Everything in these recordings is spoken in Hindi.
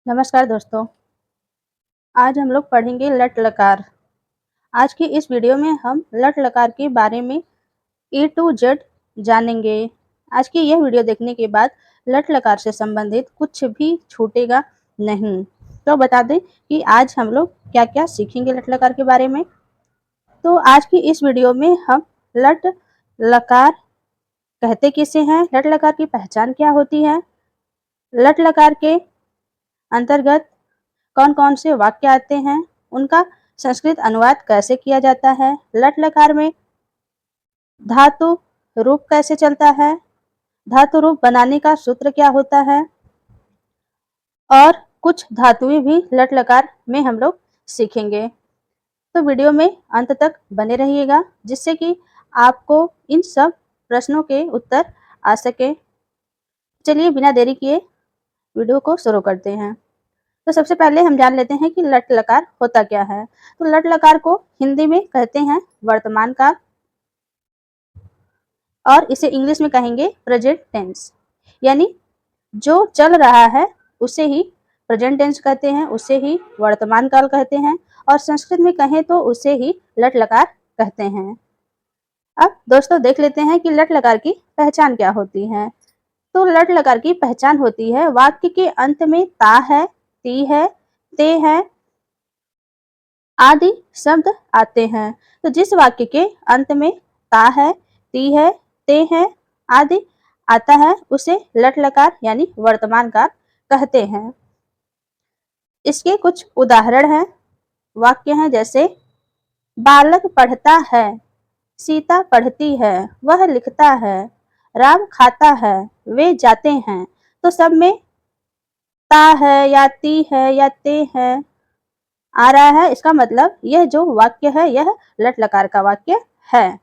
नमस्कार दोस्तों। आज हम लोग पढ़ेंगे लट लकार। आज की इस वीडियो में हम लट लकार के बारे में ए टू जेड जानेंगे। आज की यह वीडियो देखने के बाद लट लकार से संबंधित कुछ भी छूटेगा नहीं। तो बता दें कि आज हम लोग क्या-क्या सीखेंगे लट लकार के बारे में। तो आज की इस वीडियो में हम लट लकार कहते किसे हैं, लट लकार की पहचान क्या होती है, लट लकार के अंतर्गत कौन कौन से वाक्य आते हैं, उनका संस्कृत अनुवाद कैसे किया जाता है, लट लकार में धातु रूप कैसे चलता है, धातु रूप बनाने का सूत्र क्या होता है और कुछ धातुएं भी लट लकार में हम लोग सीखेंगे। तो वीडियो में अंत तक बने रहिएगा जिससे कि आपको इन सब प्रश्नों के उत्तर आ सके। चलिए बिना देरी किए वीडियो को शुरू करते हैं। तो सबसे पहले हम जान लेते हैं कि लट लकार होता क्या है। तो लट लकार को हिंदी में कहते हैं वर्तमान काल और इसे इंग्लिश में कहेंगे प्रेजेंट टेंस, यानी जो चल रहा है उसे ही प्रेजेंट टेंस कहते हैं, उसे ही वर्तमान काल कहते हैं और संस्कृत में कहें तो उसे ही लट लकार कहते हैं। अब दोस्तों देख लेते हैं कि लट लकार की पहचान क्या होती है। तो लट लकार की पहचान होती है वाक्य के अंत में ता है, ती है, ते है आदि शब्द आते हैं। तो जिस वाक्य के अंत में ता है, ती है, ते है आदि आता है उसे लट लकार यानी वर्तमान काल कहते हैं। इसके कुछ उदाहरण हैं, वाक्य हैं जैसे बालक पढ़ता है, सीता पढ़ती है, वह लिखता है, राम खाता है, वे जाते हैं। तो सब में ता है या ती है या ते है आ रहा है, इसका मतलब यह जो वाक्य है यह लट लकार का वाक्य है।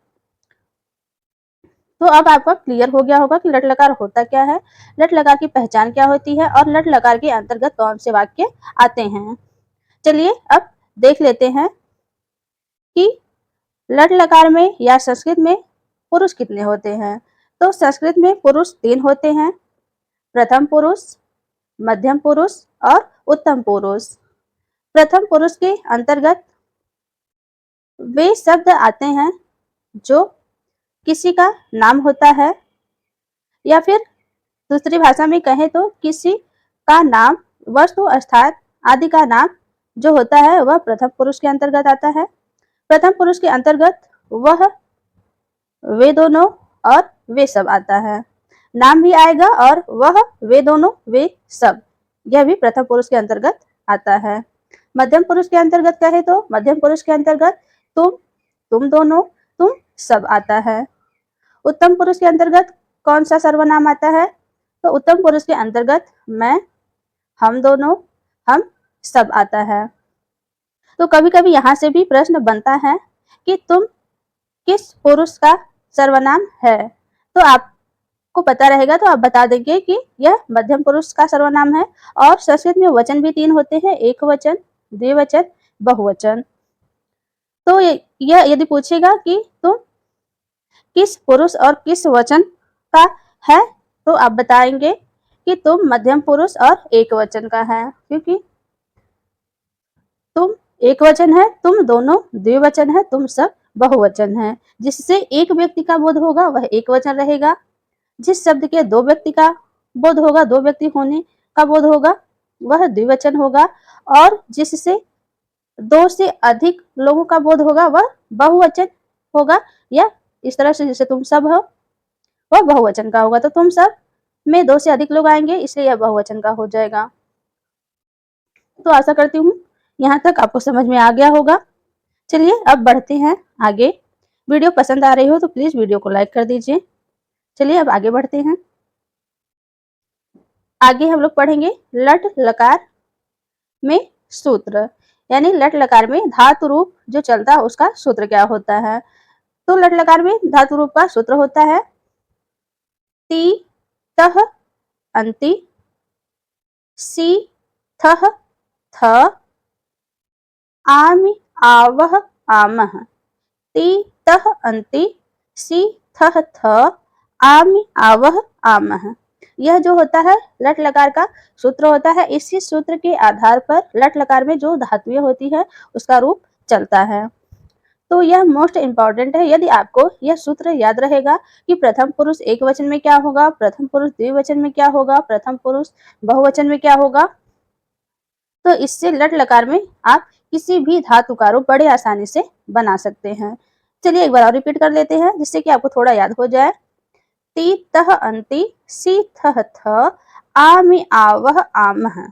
तो अब आपका क्लियर हो गया होगा कि लट लकार होता क्या है, लट लकार की पहचान क्या होती है और लट लकार के अंतर्गत कौन से वाक्य आते हैं। चलिए अब देख लेते हैं कि लट लकार में या संस्कृत में पुरुष कितने होते हैं। तो संस्कृत में पुरुष 3 होते हैं, प्रथम पुरुष, मध्यम पुरुष और उत्तम पुरुष। प्रथम पुरुष के अंतर्गत वे शब्द आते हैं जो किसी का नाम होता है या फिर दूसरी भाषा में कहें तो किसी का नाम, वस्तु, स्थान आदि का नाम जो होता है वह प्रथम पुरुष के अंतर्गत आता है। प्रथम पुरुष के अंतर्गत वह वे दोनों और वे सब आता है, नाम भी आएगा और वह वे दोनों वे सब यह भी प्रथम पुरुष के अंतर्गत आता है। मध्यम पुरुष के अंतर्गत कहे तो मध्यम पुरुष के अंतर्गत तुम दोनों, तुम सब आता है। उत्तम पुरुष के अंतर्गत कौन सा सर्वनाम आता है। तो उत्तम पुरुष के अंतर्गत मैं, हम दोनों, हम सब आता है। तो कभी कभी यहाँ से भी प्रश्न बनता है कि तुम किस पुरुष का सर्वनाम है। तो आपको पता रहेगा तो आप बता देंगे कि यह मध्यम पुरुष का सर्वनाम है। और संस्कृत में वचन भी 3 होते हैं, एक वचन, द्विवचन, बहुवचन। तो यह यदि पूछेगा कि तुम किस पुरुष और किस वचन का है तो आप बताएंगे कि तुम मध्यम पुरुष और एक वचन का है, क्योंकि तुम एक वचन है, तुम दोनों द्विवचन है, तुम सब बहुवचन है। जिससे एक व्यक्ति का बोध होगा वह एक वचन रहेगा, जिस शब्द के 2 व्यक्ति का बोध होगा, 2 व्यक्ति होने का बोध होगा वह द्विवचन होगा और जिससे 2 से अधिक लोगों का बोध होगा वह बहुवचन होगा। या इस तरह से जैसे तुम सब हो वह बहुवचन का होगा, तो तुम सब में 2 से अधिक लोग आएंगे इसलिए यह बहुवचन का हो जाएगा। तो आशा करती हूँ यहाँ तक आपको समझ में आ गया होगा। चलिए अब बढ़ते हैं आगे। वीडियो पसंद आ रही हो तो प्लीज वीडियो को लाइक कर दीजिए। चलिए अब आगे बढ़ते हैं। आगे हम लोग पढ़ेंगे लट लकार में सूत्र, यानी लट लकार में धातु रूप जो चलता है उसका सूत्र क्या होता है। तो लट लकार में धातु रूप का सूत्र होता है ती तह अंति, सी थह थ, आमि आवह आमः। ती तह अंति, सी थह थ, आमि आवह आमः। यह जो होता है लट लकार का सूत्र होता है। इसी सूत्र के आधार पर लट लकार में जो धातुएं होती है उसका रूप चलता है। तो यह मोस्ट इंपॉर्टेंट है। यदि आपको यह सूत्र याद रहेगा कि प्रथम पुरुष एक वचन में क्या होगा, प्रथम पुरुष द्विवचन में क्या होगा, प्रथम पुरुष बहुवचन में क्या होगा, तो इससे लट लकार में आप किसी भी धातु का रूप बड़े आसानी से बना सकते हैं। चलिए एक बार और रिपीट कर लेते हैं जिससे कि आपको थोड़ा याद हो जाए। ती तह अंति सी थह थ आमि आवह आमह।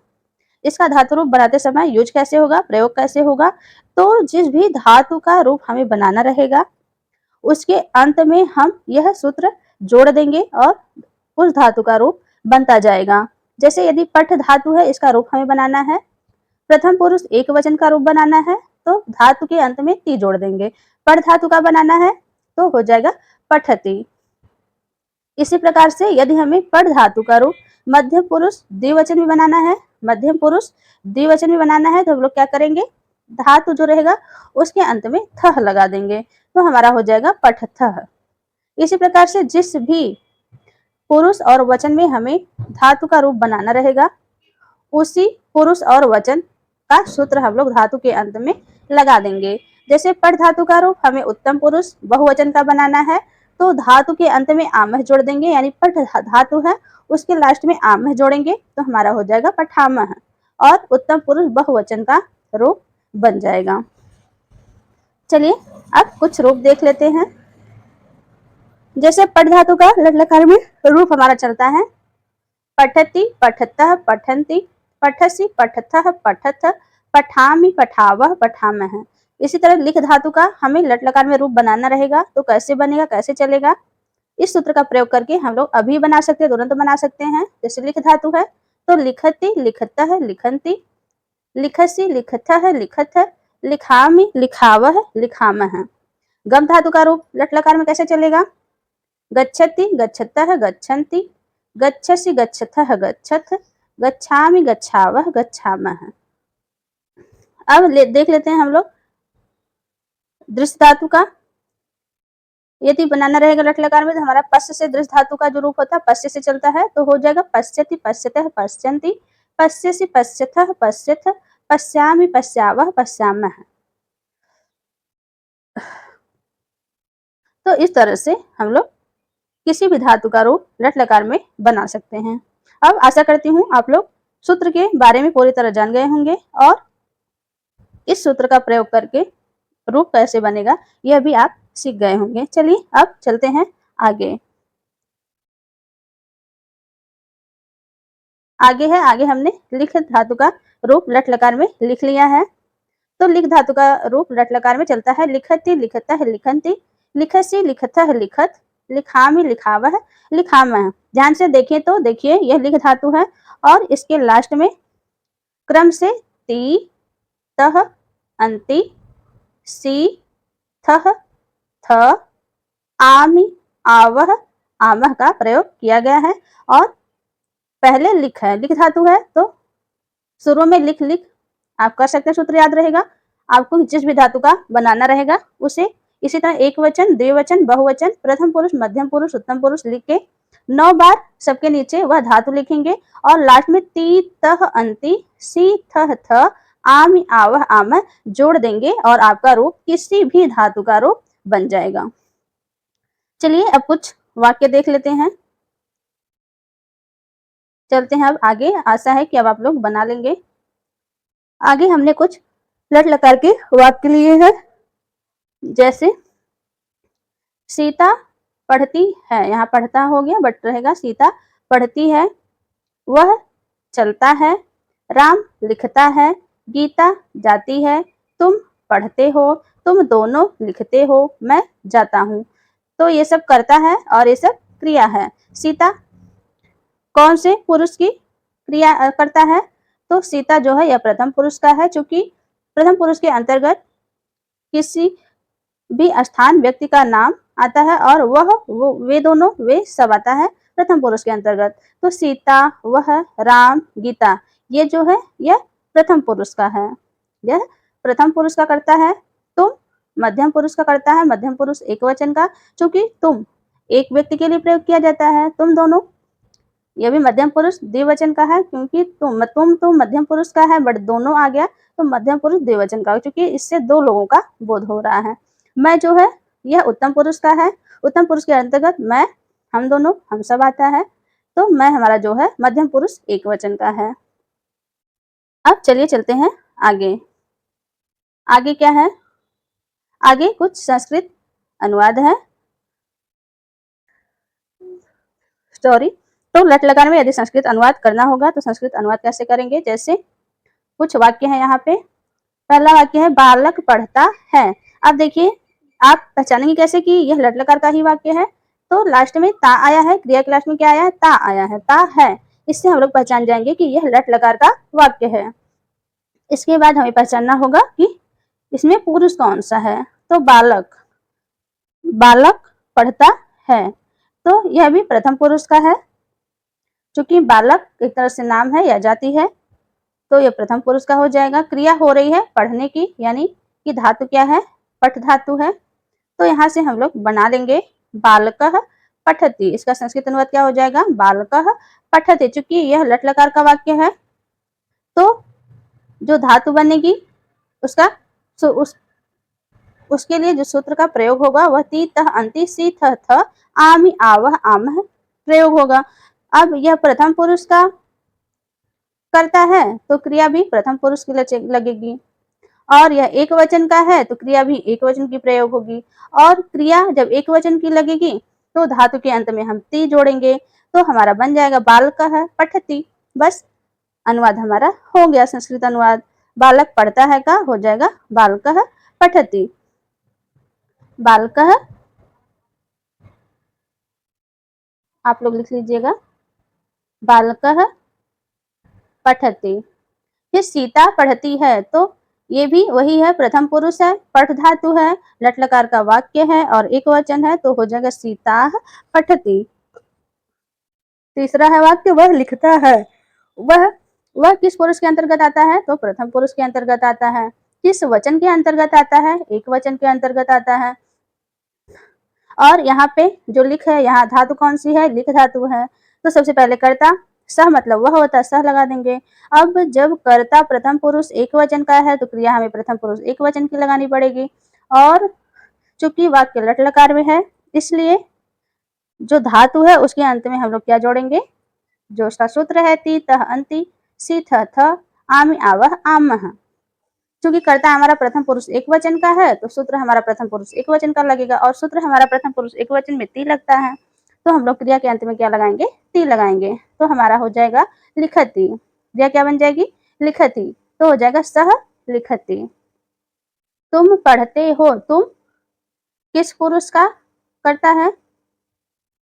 इसका धातु रूप बनाते समय यूज कैसे होगा, प्रयोग कैसे होगा, तो जिस भी धातु का रूप हमें बनाना रहेगा उसके अंत में हम यह सूत्र जोड़ देंगे और उस धातु का रूप बनता जाएगा। जैसे यदि पठ धातु है, इसका रूप हमें बनाना है, प्रथम पुरुष एक वचन का रूप बनाना है तो धातु के अंत में ती जोड़ देंगे। पठ धातु का बनाना है तो हो जाएगा पठती। इसी प्रकार से यदि हमें पठ धातु का रूप मध्यम पुरुष द्विवचन में बनाना है, मध्यम पुरुष द्विवचन में बनाना है तो हम लोग क्या करेंगे, धातु जो रहेगा उसके अंत में थह लगा देंगे तो हमारा हो जाएगा पठथह। इसी प्रकार से जिस भी पुरुष और वचन में हमें धातु का रूप बनाना रहेगा उसी पुरुष और वचन का सूत्र हम लोग धातु के अंत में लगा देंगे। जैसे पठ धातु का रूप हमें उत्तम पुरुष बहुवचन का बनाना है तो धातु के अंत में आमह जोड़ देंगे, यानी पठ धातु है उसके लास्ट में आमह जोड़ेंगे तो हमारा हो जाएगा पठामह और उत्तम पुरुष बहुवचन का रूप बन जाएगा। चलिए अब कुछ रूप देख लेते हैं। जैसे पठ धातु का लट लकार में रूप हमारा चलता है पठति पठतः पठन्ति पठसि पठथः पठथ पठामि पठावह पठामह। इसी तरह लिख धातु का हमें लट लकार में रूप बनाना रहेगा तो कैसे बनेगा, कैसे चलेगा, इस सूत्र का प्रयोग करके हम लोग अभी बना सकते हैं, तुरंत बना सकते हैं। जैसे लिख धातु है तो लिखति लिखतः लिखन्ति, लिखसि लिखथः लिखथ, लिखामि लिखावह लिखामह। गम धातु का रूप लट लकार में कैसे चलेगा, गच्छति गच्छतः गच्छन्ति, गच्छसि गच्छथः गच्छथ, गच्छामि गच्छावह गच्छामः। अब देख लेते हैं हम लोग दृश्य धातु का। यदि बनाना रहेगा लट लकार में तो हमारा पश्च से दृश्य धातु का जो रूप होता है पश्च से चलता है तो हो जाएगा पश्यति पश्यतः पश्यन्ति, पश्यसि पश्यथः पश्यथ, पश्यामि पश्यावह पश्यामः। तो इस तरह से हम लोग किसी भी धातु का रूप लट लकार में बना सकते हैं। अब आशा करती हूँ आप लोग सूत्र के बारे में पूरी तरह जान गए होंगे और इस सूत्र का प्रयोग करके रूप कैसे बनेगा यह भी आप सीख गए होंगे। चलिए अब चलते हैं आगे। आगे हमने लिख धातु का रूप लट लकार में लिख लिया है। तो लिख धातु का रूप लट लकार में चलता है लिखति लिखतः लिखन्ति, लिखसि लिखथः लिखत, लिखामि लिखावह लिखामह। ध्यान से देखिए तो देखिए यह लिख धातु है और इसके लास्ट में क्रम से ती तह अंति सी थह थ आमि आवह आमह का प्रयोग किया गया है। और पहले लिख है, लिख धातु है तो शुरू में लिख लिख आप कर सकते हैं, सूत्र याद रहेगा। आपको जिस भी धातु का बनाना रहेगा उसे इसी तरह एक वचन द्विवचन बहुवचन प्रथम पुरुष मध्यम पुरुष उत्तम पुरुष लिख के 9 बार सबके नीचे वह धातु लिखेंगे और लास्ट में ती तह अंति सी थह थ आमि आवह आमह जोड़ देंगे और आपका रूप किसी भी धातु का रूप बन जाएगा। चलिए अब कुछ वाक्य देख लेते हैं। चलते हैं अब आगे। आशा है कि अब आप लोग बना लेंगे। आगे हमने कुछ लट लकार के वाक्य लिए हैं। जैसे सीता पढ़ती है, यहाँ पढ़ता हो गया बट रहेगा सीता पढ़ती है, वह चलता है, राम लिखता है, गीता जाती है, तुम पढ़ते हो, तुम दोनों लिखते हो, मैं जाता हूँ। तो ये सब करता है और ये सब क्रिया है। सीता कौन से पुरुष की क्रिया करता है, तो सीता जो है यह प्रथम पुरुष का है। चूंकि प्रथम पुरुष के अंतर्गत किसी भी स्थान व्यक्ति का नाम आता है और वे दोनों वे सब आता है प्रथम पुरुष के अंतर्गत। तो सीता, वह, राम, गीता ये जो है यह प्रथम पुरुष का है, यह प्रथम पुरुष का करता है। तुम मध्यम पुरुष का करता है, मध्यम पुरुष एक वचन का, चूंकि तुम एक व्यक्ति के लिए प्रयोग किया जाता है, तुम दोनों ये भी मध्यम पुरुष द्विवचन का है, क्योंकि तुम तो मध्यम पुरुष का है, बट दोनों आ गया तो मध्यम पुरुष द्विवचन का, क्योंकि इससे दो लोगों का बोध हो रहा है। मैं जो है यह उत्तम पुरुष का है। उत्तम पुरुष के अंतर्गत मैं, हम दोनों, हम सब आता है, तो मैं हमारा जो है मध्यम पुरुष एक वचन का है। अब चलिए चलते हैं आगे। आगे क्या है? आगे कुछ संस्कृत अनुवाद है। सॉरी, तो लट लगाने में यदि संस्कृत अनुवाद करना होगा तो संस्कृत अनुवाद कैसे करेंगे? जैसे कुछ वाक्य है यहाँ पे। पहला वाक्य है बालक पढ़ता है। अब देखिए, आप पहचानेंगे कैसे कि यह लट लकार का ही वाक्य है? तो लास्ट में ता आया है, क्रिया के लास्ट में क्या आया है? ता आया है, ता है। इससे हम लोग पहचान जाएंगे कि यह लट लकार का वाक्य है। इसके बाद हमें पहचानना होगा कि इसमें पुरुष कौन सा है। तो बालक, बालक पढ़ता है, तो यह भी प्रथम पुरुष का है। चूंकि बालक एक तरह से नाम है या जाति है, तो यह प्रथम पुरुष का हो जाएगा। क्रिया हो रही है पढ़ने की, यानी कि धातु क्या है? पठ धातु है। तो यहाँ से हम लोग बना लेंगे बालकः पठति। इसका संस्कृत अनुवाद क्या हो जाएगा? बालकः पठति। चूंकि यह लट लकार का वाक्य है, तो जो धातु बनेगी उसका उसके लिए जो सूत्र का प्रयोग होगा वह ती तह अंति सी थ थ आमि आवह आमह प्रयोग होगा। अब यह प्रथम पुरुष का करता है तो क्रिया भी प्रथम पुरुष की लगेगी, और यह एक वचन का है तो क्रिया भी एक वचन की प्रयोग होगी। और क्रिया जब एक वचन की लगेगी तो धातु के अंत में हम ती जोड़ेंगे, तो हमारा बन जाएगा बालकः पठति। बस अनुवाद हमारा हो गया। संस्कृत अनुवाद बालक पढ़ता है का हो जाएगा बालकः पठति। बालकः, आप लोग लिख लीजिएगा, बालकः पठति। फिर सीता पढ़ती है, तो ये भी वही है, प्रथम पुरुष है, पठ धातु है, लट लकार का वाक्य है और एक वचन है, तो हो जाएगा सीता पठति। तीसरा है वाक्य वह लिखता है। वह किस पुरुष के अंतर्गत आता है? तो प्रथम पुरुष के अंतर्गत आता है। किस वचन के अंतर्गत आता है? एक वचन के अंतर्गत आता है। और यहाँ पे जो लिख है, यहाँ धातु कौन सी है? लिख धातु है। तो सबसे पहले कर्ता, सह मतलब वह होता है, सह लगा देंगे। अब जब कर्ता प्रथम पुरुष एक वचन का है तो क्रिया हमें प्रथम पुरुष एक वचन की लगानी पड़ेगी। और चूंकि वाक्य लट लकार में है, इसलिए जो धातु है उसके अंत में हम लोग क्या जोड़ेंगे? जो उसका सूत्र है ती तह अंति सी थ थ आमि आवह आमह। चूंकि कर्ता हमारा प्रथम पुरुष एक वचन का है तो सूत्र हमारा प्रथम पुरुष एक वचन का लगेगा, और सूत्र हमारा प्रथम पुरुष एक वचन में ती लगता है, तो हम लोग क्रिया के अंत में क्या लगाएंगे? ती लगाएंगे। तो हमारा हो जाएगा लिखति। क्रिया क्या बन जाएगी? लिखति। तो हो जाएगा सह लिखति। तुम पढ़ते हो, तुम किस पुरुष का करता है?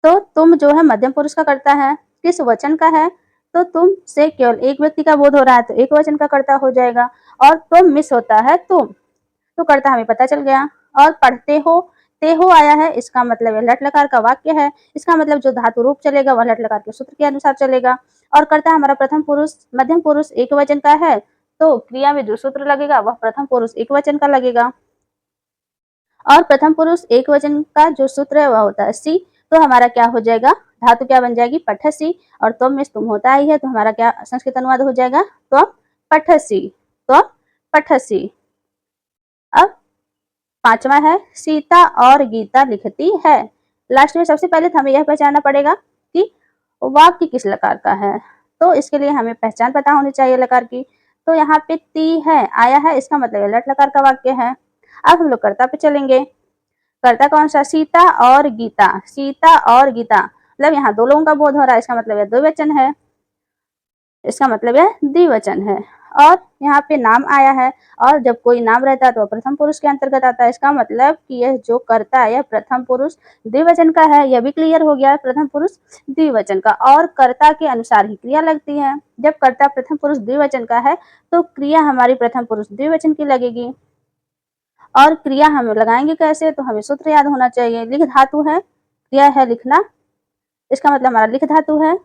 तो तुम जो है मध्यम पुरुष का करता है। किस वचन का है? तो तुम से केवल एक व्यक्ति का बोध हो रहा है तो एक वचन का कर्ता हो जाएगा, और तुम मिस होता है तुम, तो कर्ता हमें पता चल गया। और पढ़ते हो, ते हो आया है, इसका मतलब है लट लकार का वाक्य है। इसका मतलब जो धातु रूप चलेगा वह लट लकार के सूत्र के अनुसार चलेगा। और कर्ता हमारा प्रथम पुरुष मध्यम पुरुष एक वचन का है, तो क्रिया में जो सूत्र लगेगा वह प्रथम पुरुष एक वचन का लगेगा। और प्रथम पुरुष एक वचन का जो सूत्र है वह होता है सी, तो हमारा क्या हो जाएगा? धातु क्या बन जाएगी? पठसी। और तुम में तुम होता ही है, तो हमारा क्या संस्कृत अनुवाद हो जाएगा? तो पठसी, तो पठसी। अब पांचवा है सीता और गीता लिखती है। लास्ट में सबसे पहले हमें यह पहचानना पड़ेगा कि वाक्य किस लकार का है, तो इसके लिए हमें पहचान पता होनी चाहिए लकार की। तो यहाँ पे ती है आया है, इसका मतलब लट लकार का वाक्य है। अब हम लोग कर्ता पे चलेंगे। कर्ता कौन सा? सीता और गीता। सीता और गीता मतलब यहाँ दो लोगों का बोध हो रहा है, इसका मतलब द्विवचन है, इसका मतलब यह द्विवचन है। और यहाँ पे नाम आया है, और जब कोई नाम रहता है तो प्रथम पुरुष के अंतर्गत आता है। इसका मतलब कि यह जो कर्ता है यह प्रथम पुरुष द्विवचन का है। यह भी क्लियर हो गया, प्रथम पुरुष द्विवचन का, और कर्ता के अनुसार ही क्रिया लगती है। जब कर्ता प्रथम पुरुष द्विवचन का है तो क्रिया हमारी प्रथम पुरुष द्विवचन की लगेगी। और क्रिया हम लगाएंगे कैसे? तो हमें सूत्र याद होना चाहिए। लिख धातु है, क्रिया है लिखना, इसका मतलब हमारा लिख धातु है।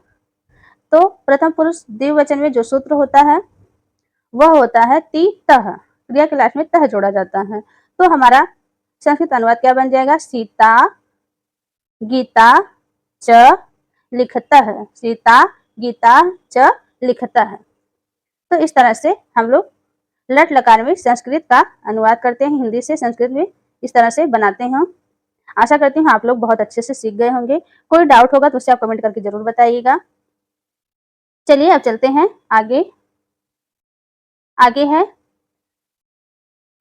तो प्रथम पुरुष द्विवचन में जो सूत्र होता है वह होता है ती तह। क्रिया के लास्ट में तह जोड़ा जाता है, तो हमारा संस्कृत अनुवाद क्या बन जाएगा? सीता गीता च लिखतः, सीता गीता च लिखतः। तो इस तरह से हम लोग लट लकार में संस्कृत का अनुवाद करते हैं, हिंदी से संस्कृत में इस तरह से बनाते हैं। आशा करती हूँ आप लोग बहुत अच्छे से सीख गए होंगे। कोई डाउट होगा तो उसे आप कमेंट करके जरूर बताइएगा। चलिए अब चलते हैं आगे। आगे है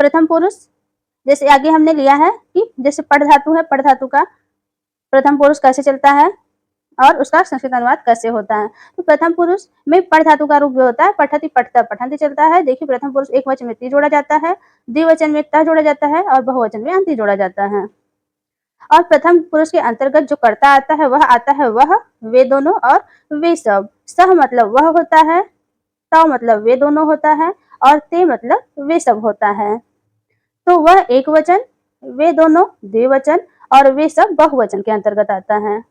प्रथम पुरुष। जैसे आगे हमने लिया है कि जैसे पढ़ धातु है, पढ़ धातु का प्रथम पुरुष कैसे चलता है और उसका संस्कृत अनुवाद कैसे होता है। तो प्रथम पुरुष में पढ़ धातु का रूप जो होता है पठति पठता पठंती चलता है। देखिए प्रथम पुरुष एक वचन में ती जोड़ा जाता है, द्विवचन में ता जोड़ा जाता है और बहुवचन में अंति जोड़ा जाता है। और प्रथम पुरुष के अंतर्गत जो कर्ता आता है वह आता है वह, वे दोनों और वे सब। सह मतलब वह होता है, तौ मतलब वे दोनों होता है और ते मतलब वे सब होता है। तो वह एक वचन, वे दोनों द्विवचन और वे सब बहुवचन के अंतर्गत आता है।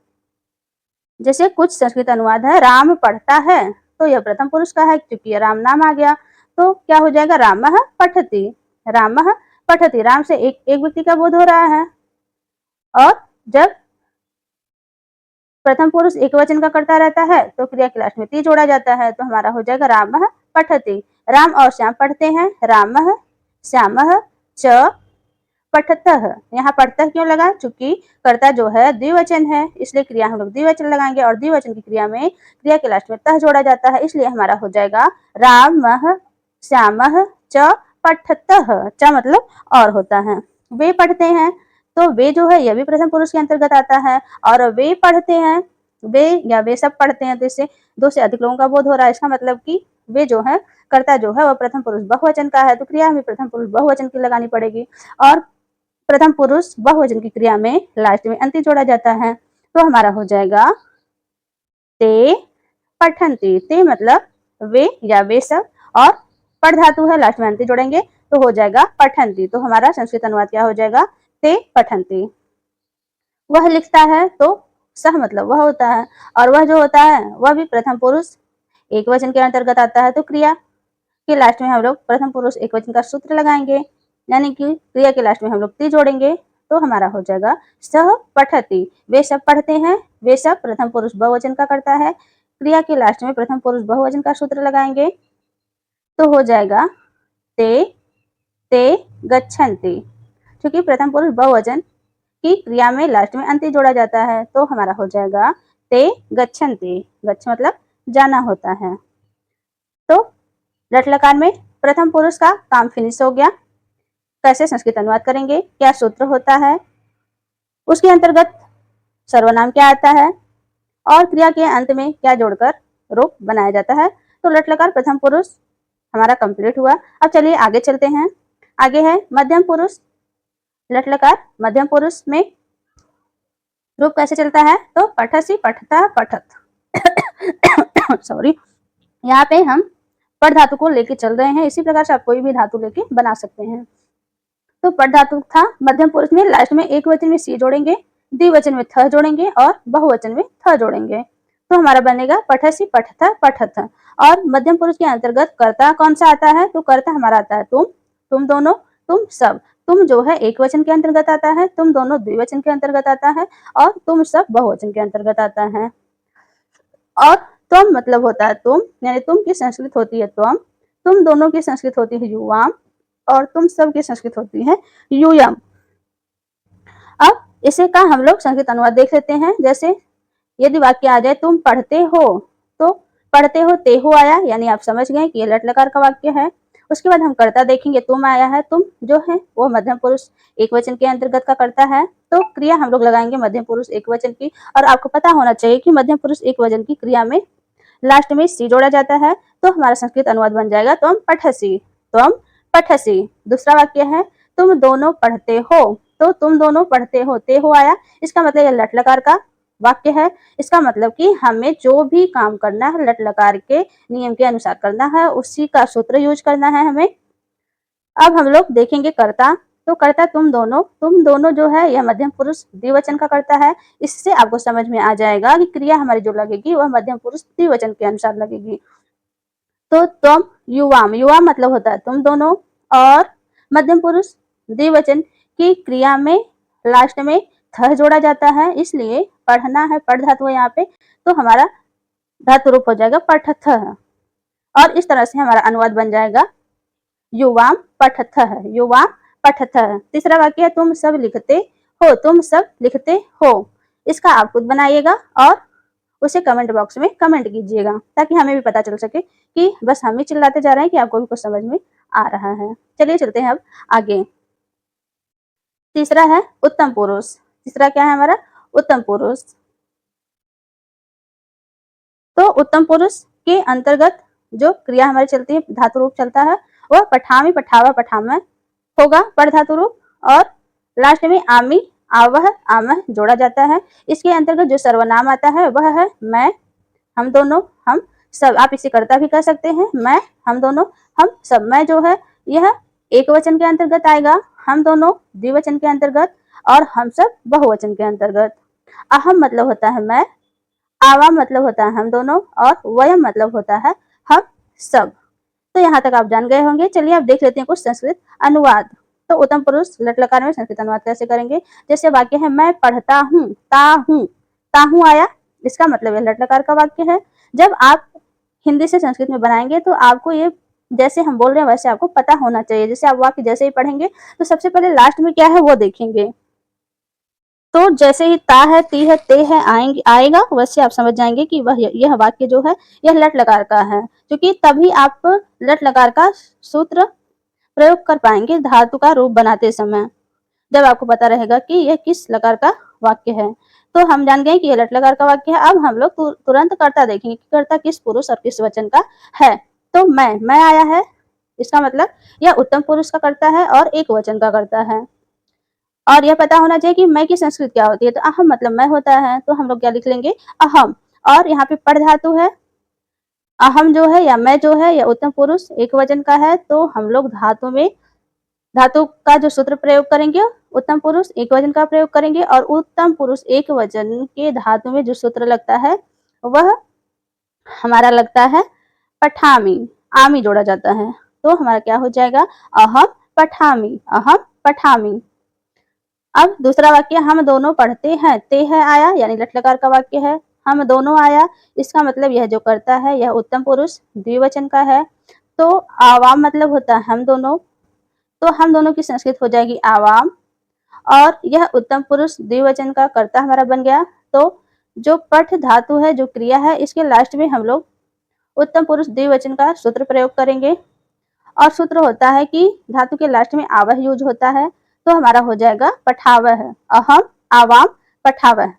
जैसे कुछ संस्कृत अनुवाद है, राम पढ़ता है, तो यह प्रथम पुरुष का है क्योंकि राम नाम आ गया। तो क्या हो जाएगा, रामः पठति, रामः पठति। राम से एक व्यक्ति का बोध हो रहा है। और जब प्रथम पुरुष एक वचन का करता रहता है तो क्रिया के लास्ट में ती जोड़ा जाता है, तो हमारा हो जाएगा रामः पठति। राम और श्याम पढ़ते हैं, रामः श्यामः च पठतः। यहाँ पठतः क्यों लगा, चूंकि कर्ता जो है द्विवचन है, इसलिए क्रिया हम लोग द्विवचन लगाएंगे और द्विवचन की क्रिया में क्रिया के लास्ट में तः जोड़ा जाता है, इसलिए हमारा हो जाएगा रामः श्यामः च पठतः। च मतलब और होता है। वे पढ़ते हैं, तो वे जो है यह भी प्रथम पुरुष के अंतर्गत आता है। और वे पढ़ते हैं, वे या वे सब पढ़ते हैं, तो इससे दो से अधिक लोगों का बोध हो रहा है। इसका मतलब कि वे जो है कर्ता जो है वह प्रथम पुरुष बहुवचन का है, तो क्रिया में प्रथम पुरुष बहुवचन की लगानी पड़ेगी। और प्रथम पुरुष बहुवचन की क्रिया में लास्ट में अंति जोड़ा जाता है, तो हमारा हो जाएगा ते पठन्ति। ते मतलब वे या वे सब, और पढ़ धातु है लास्ट में अंति जोड़ेंगे तो हो जाएगा पठन्ति। तो हमारा संस्कृत अनुवाद क्या हो जाएगा, ते पठन्ति। वह लिखता है, तो सह मतलब वह होता है, और वह जो होता है वह भी प्रथम पुरुष एक वचन के अंतर्गत आता है, तो क्रिया के लास्ट में हम लोग प्रथम पुरुष एक वचन का सूत्र लगाएंगे, यानी कि क्रिया के लास्ट में हम लोग ती जोड़ेंगे, तो हमारा हो जाएगा सह पठति। वे सब पढ़ते हैं, वे सब प्रथम पुरुष बहुवचन का करता है, क्रिया के लास्ट में प्रथम पुरुष बहुवचन का सूत्र लगाएंगे, तो हो जाएगा ते गच्छन्ति। क्योंकि प्रथम पुरुष बहुवचन की क्रिया में लास्ट में अंति जोड़ा जाता है, तो हमारा हो जाएगा ते गच्छन्ति। गच्छ मतलब जाना होता है। तो लट लकार में प्रथम पुरुष का काम फिनिश हो गया। कैसे संस्कृत अनुवाद करेंगे, क्या सूत्र होता है, उसके अंतर्गत सर्वनाम क्या आता है और क्रिया के अंत में क्या जोड़कर रूप बनाया जाता है। तो लट लकार प्रथम पुरुष हमारा कंप्लीट हुआ। अब चलिए आगे चलते हैं। आगे है मध्यम पुरुष। लट लकार मध्यम पुरुष में रूप कैसे चलता है, तो पठसी पठता पठत सॉरी, यहाँ पे हम पढ़ धातु को लेके चल रहे हैं। इसी प्रकार से आप कोई भी धातु लेके बना सकते हैं। तो पढ़ धातु था मध्यम पुरुष में, लास्ट में एक वचन में सी जोड़ेंगे, द्विवचन में थ जोड़ेंगे और बहुवचन में थ जोड़ेंगे, तो हमारा बनेगा पठसी पठता पठत। और मध्यम पुरुष के अंतर्गत कर्ता कौन सा आता है, तो कर्ता हमारा आता है तुम दोनों, तुम सब। तुम जो है एक वचन के अंतर्गत आता है, तुम दोनों द्विवचन के अंतर्गत आता है और तुम सब बहुवचन के अंतर्गत आता है। और तुम मतलब होता है तुम, यानी तुम की संस्कृत होती है तुम दोनों की संस्कृत होती है युवाम और तुम सब की संस्कृत होती है यूयम। अब इसे का हम लोग संस्कृत अनुवाद देख लेते हैं। जैसे यदि वाक्य आ जाए तुम पढ़ते हो, तो पढ़ते हो ते हो आया, यानी आप समझ गए कि ये लट लकार का वाक्य है। उसके बाद हम कर्ता देखेंगे, तुम आया है, तुम जो है वो मध्यम पुरुष एक वचन के अंतर्गत का करता है, तो क्रिया हम लोग लगाएंगे मध्यम पुरुष एक वचन की। और आपको पता होना चाहिए कि मध्यम पुरुष एक वचन की क्रिया में लास्ट में सी जोड़ा जाता है, तो हमारा संस्कृत अनुवाद बन जाएगा तुम पठसी, तुम पठसी। दूसरा वाक्य है तुम दोनों पढ़ते हो, तो तुम दोनों पढ़ते हो ते हो आया। इसका मतलब यह लट लकार का वाक्य है। इसका मतलब कि हमें जो भी काम करना है लट लकार के नियम के अनुसार करना है, उसी का सूत्र यूज करना है हमें। अब हम लोग देखेंगे कर्ता। तो कर्ता तुम दोनों जो है यह मध्यम पुरुष द्विवचन का करता है। इससे आपको समझ में आ जाएगा कि क्रिया हमारी जो लगेगी वह मध्यम पुरुष द्विवचन के अनुसार लगेगी। तो तुम युवाम, युवाम मतलब होता है तुम दोनों, और मध्यम पुरुष द्विवचन की क्रिया में लास्ट में थ जोड़ा जाता है, इसलिए पढ़ना है, पढ़ धातु है यहाँ पे, तो हमारा धातु रूप हो जाएगा पठथ। और इस तरह से हमारा अनुवाद बन जाएगा युवाम पठथ, युवाम पठथ। तीसरा वाक्य है तुम सब लिखते हो, तुम सब लिखते हो। इसका आप खुद बनाइएगा और उसे कमेंट बॉक्स में कमेंट कीजिएगा, ताकि हमें भी पता चल सके कि बस हम ही चिल्लाते जा रहे हैं कि आपको भी कुछ समझ में आ रहा है। चलिए चलते हैं अब आगे। तीसरा है उत्तम पुरुष। तीसरा क्या है हमारा? उत्तम पुरुष। तो उत्तम पुरुष के अंतर्गत जो क्रिया हमारी चलती है, धातु रूप चलता है, वह पठामी, पठावा, पठामह होगा, पढ़ धातु रूप। और लास्ट में आमी, आवह, आमह जोड़ा जाता है। इसके अंतर्गत जो सर्वनाम आता है वह है मैं, हम दोनों, हम सब। आप इसे कर्ता भी कह सकते हैं, मैं, हम दोनों, हम सब। मैं जो है यह एक वचन के अंतर्गत आएगा, हम दोनों द्विवचन के अंतर्गत, और हम सब बहुवचन के अंतर्गत। अहम मतलब होता है मैं, आवाम मतलब होता है हम दोनों, और वयम मतलब होता है हम सब। तो यहाँ तक आप जान गए होंगे। चलिए अब देख लेते हैं कुछ संस्कृत अनुवाद। तो उत्तम पुरुष लट लकार में संस्कृत अनुवाद कैसे करेंगे? जैसे वाक्य है मैं पढ़ता हूँ, ताहू आया, इसका मतलब है लट लकार का वाक्य है। जब आप हिंदी से संस्कृत में बनाएंगे तो आपको ये जैसे हम बोल रहे हैं वैसे आपको पता होना चाहिए। जैसे आप वाक्य जैसे ही पढ़ेंगे तो सबसे पहले लास्ट में क्या है वो देखेंगे। तो जैसे ही ता है, ती है, ते है आएगा, वैसे आप समझ जाएंगे कि वह यह वाक्य जो है यह लट लकार का है, क्योंकि तभी आप लट लकार का सूत्र प्रयोग कर पाएंगे धातु का रूप बनाते समय, जब आपको पता रहेगा कि यह किस लकार का वाक्य है। तो हम जान गए कि यह लट लकार का वाक्य है। अब हम लोग तुरंत कर्ता देखेंगे कि कर्ता किस पुरुष और किस वचन का है। तो मैं आया है, इसका मतलब यह उत्तम पुरुष का कर्ता है और एक वचन का कर्ता है। और यह पता होना चाहिए कि मैं की संस्कृत क्या होती है। तो अहम मतलब मैं होता है, तो हम लोग क्या लिख लेंगे? अहम। और यहाँ पे पढ़ धातु है, अहम जो है या मैं जो है या उत्तम पुरुष एक वचन का है, तो हम लोग धातु में धातु का जो सूत्र प्रयोग करेंगे उत्तम पुरुष एक वचन का प्रयोग करेंगे, और उत्तम पुरुष एक वचन के धातु में जो सूत्र लगता है वह हमारा लगता है पठामी, आमी जोड़ा जाता है। तो हमारा क्या हो जाएगा? अहम पठामी, अहम पठामी। अब दूसरा वाक्य हम दोनों पढ़ते हैं, ते है आया, यानी लट लकार का वाक्य है। हम दोनों आया, इसका मतलब यह जो करता है यह उत्तम पुरुष द्विवचन का है। तो आवाम मतलब होता है हम दोनों, तो हम दोनों की संस्कृत हो जाएगी आवाम, और यह उत्तम पुरुष द्विवचन का कर्ता हमारा बन गया। तो जो पठ धातु है, जो क्रिया है, इसके लास्ट में हम लोग उत्तम पुरुष द्विवचन का सूत्र प्रयोग करेंगे, और सूत्र होता है कि धातु के लास्ट में आवह यूज होता है। तो हमारा हो जाएगा पठावह, अहम आवाम पठावह।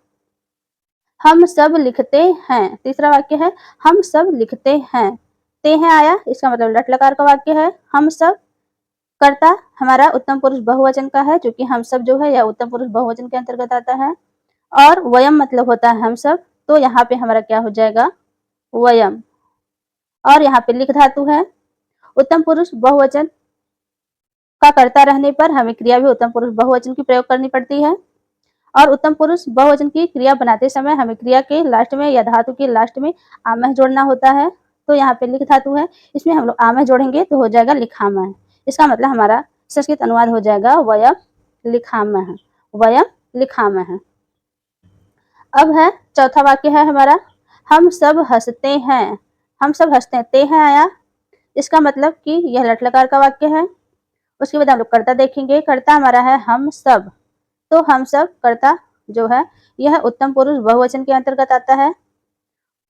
हम सब लिखते हैं, तीसरा वाक्य है हम सब लिखते हैं, ते हैं आया, इसका मतलब लट लकार का वाक्य है। हम सब कर्ता हमारा उत्तम पुरुष बहुवचन का है, क्योंकि हम सब जो है यह उत्तम पुरुष बहुवचन के अंतर्गत आता है। और वयम मतलब होता है हम सब, तो यहाँ पे हमारा क्या हो जाएगा? वयम। और यहाँ पे लिख धातु है, उत्तम पुरुष बहुवचन का कर्ता रहने पर हमें क्रिया भी उत्तम पुरुष बहुवचन की प्रयोग करनी पड़ती है। और उत्तम पुरुष बहुवचन की क्रिया बनाते समय हमें क्रिया के लास्ट में या धातु के लास्ट में आमह जोड़ना होता है। तो यहाँ पे लिख धातु है, इसमें हम लोग आमह जोड़ेंगे तो हो जाएगा लिखामह। इसका मतलब हमारा संस्कृत अनुवाद हो जाएगा वयम लिखामह, वयम लिखामह। अब है चौथा वाक्य है हमारा हम सब हंसते हैं, हम सब हंसते हैं, ते हैं आया, इसका मतलब कि यह लट लकार का वाक्य है। उसके बाद हम लोग कर्ता देखेंगे, कर्ता हमारा है हम सब, तो हम सब कर्ता जो है यह उत्तम पुरुष बहुवचन के अंतर्गत आता है।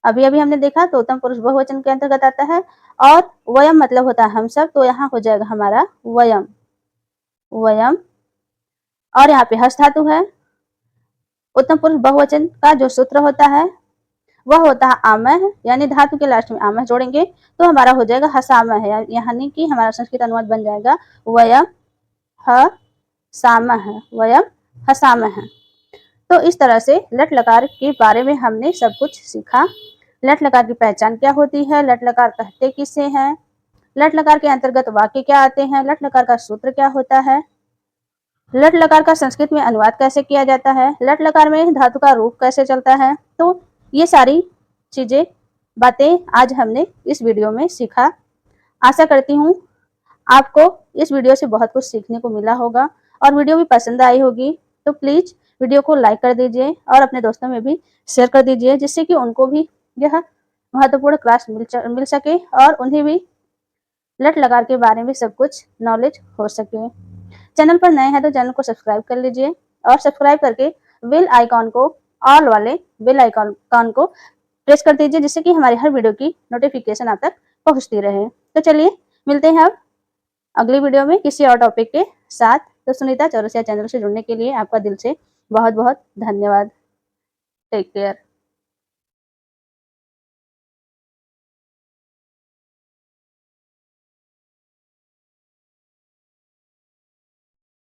अभी अभी हमने देखा, तो उत्तम पुरुष बहुवचन के अंतर्गत आता है। और वयम मतलब होता है हम सब, तो यहाँ हो जाएगा हमारा वयम, वयम। और यहाँ पे हस्त धातु है, उत्तम पुरुष बहुवचन का जो सूत्र होता है वह होता है आमह, यानी धातु के लास्ट में आमह जोड़ेंगे तो हमारा हो जाएगा हसामह, यानी कि हमारा संस्कृत अनुवाद बन जाएगा वयम हसामह, वयम हसामह। तो इस तरह से लट लकार के बारे में हमने सब कुछ सीखा। लट लकार की पहचान क्या होती है, लट लकार कहते किसे हैं, लट लकार के अंतर्गत वाक्य क्या आते हैं, लट लकार का सूत्र क्या होता है, लट लकार का संस्कृत में अनुवाद कैसे किया जाता है, लट लकार में धातु का रूप कैसे चलता है। तो ये सारी चीजें बातें आज हमने इस वीडियो में सीखा। आशा करती हूँ आपको इस वीडियो से बहुत कुछ सीखने को मिला होगा और वीडियो भी पसंद आई होगी। तो प्लीज वीडियो को लाइक कर दीजिए और अपने दोस्तों में भी शेयर कर दीजिए, जिससे कि उनको भी यह महत्वपूर्ण क्लास मिल सके और उन्हें भी लट लकार के बारे में सब कुछ नॉलेज हो सके। चैनल पर नए हैं तो चैनल को सब्सक्राइब कर लीजिए और सब्सक्राइब करके बेल आइकॉन को ऑल वाले बेल आइकॉन को प्रेस कर दीजिए, जिससे कि हमारी हर वीडियो की नोटिफिकेशन आप तक पहुंचती रहे। तो चलिए मिलते हैं अब अगली वीडियो में किसी और टॉपिक के साथ। तो सुनीता चौरसिया चैनल से जुड़ने के लिए आपका दिल से बहुत बहुत धन्यवाद। Take care.